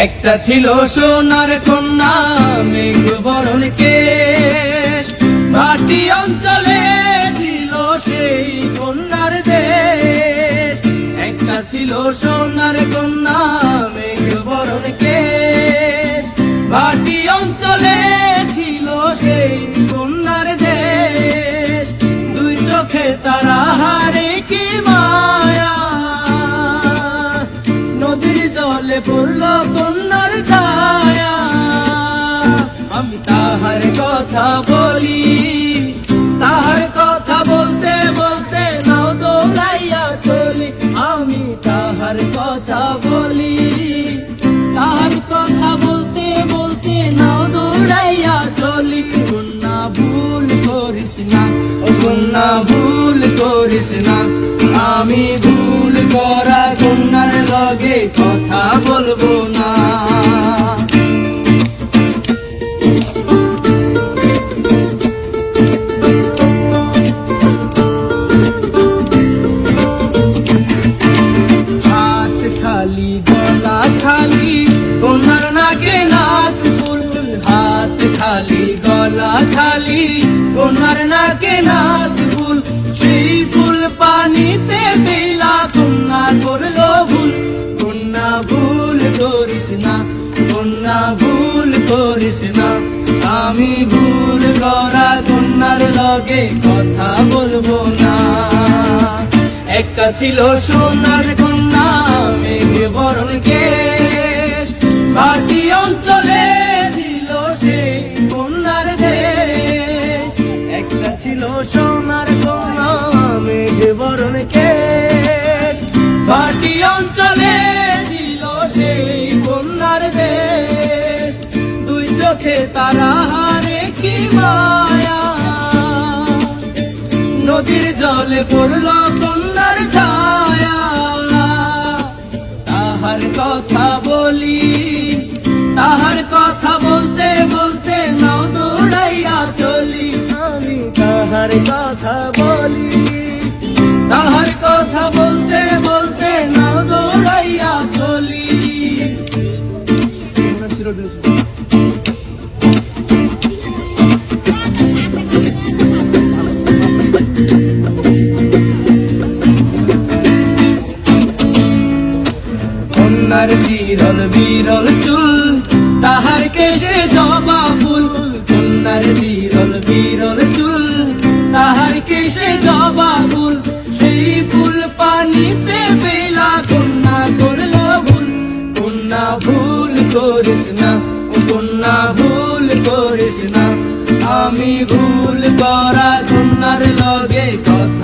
একটা ছিল সোনার কন্যা মেঘ বরণ কেশ, মাটি অঞ্চলে ছিল সেই কন্যার দেশ। একটা ছিল সোনার কন্যা মেঘ বরণ কেশ, মাটি অঞ্চলে ছিল সেই কন্যার দেশ। দুই চোখে তারা হারে কি মায়া, নদীর জলে পড়ল কন্যার ছায়া। আমি তাহার কথা বলি, তাহার কথা বলতে বলতে নাও দোলাইয়া চলি। আমি তাহার কথা বলি, তাহার কথা বলতে বলতে নাও দৌড়াইয়া চলি। কন্যা ভুল করিস না, ও কন্যা ভুল করিস না, আমি ভুল করা কন্যার লগে কথা বলবো না। হাত খালি গলা খালি কন্যার নাকে নাক ফুল, হাত খালি গলা খালি কন্যার নাকে নাক ফুল। সেই ফুল পানিতে ফেলা কন্যা করলো ভুল। কন্যা ভুল করিস না, কন্যা ভুল করিস না, আমি ভুল করা কন্যার লগে কথা বলবো না। একটা ছিল সোনার কন্যা মেঘ বরণ কেশ, মাটি অঞ্চলে ছিল সেই কন্যার দেশ। একটা ছিল সোনার কন্যা মেঘ বরণ কেশ, মাটি অঞ্চলে ছিল সেই কন্যার দেশ। দুই চোখে তারা হারে কি মায়া, নদীর জলে পড়ল কন্যার ছায়া। তাহার কথা বলি, তাহার কথা বলতে বলতে নাও দৌড়াইয়া চলি। আমি তাহার কথা বলি, তাহার কথা বলতে বলতে নাও দৌড়াইয়া চলি। কন্যার বিরল বিরল চুল, তাহার কেশে জবা ফুল। কন্যার বিরল বিরল চুল, তাহার কেশে জবা ফুল। সেই ফুল পানিতে ফেলা কন্যা করলো ভুল। কন্যা ভুল করিস না, ও কন্যা ভুল করিস না, আমি ভুল করা কন্যার লগে কথা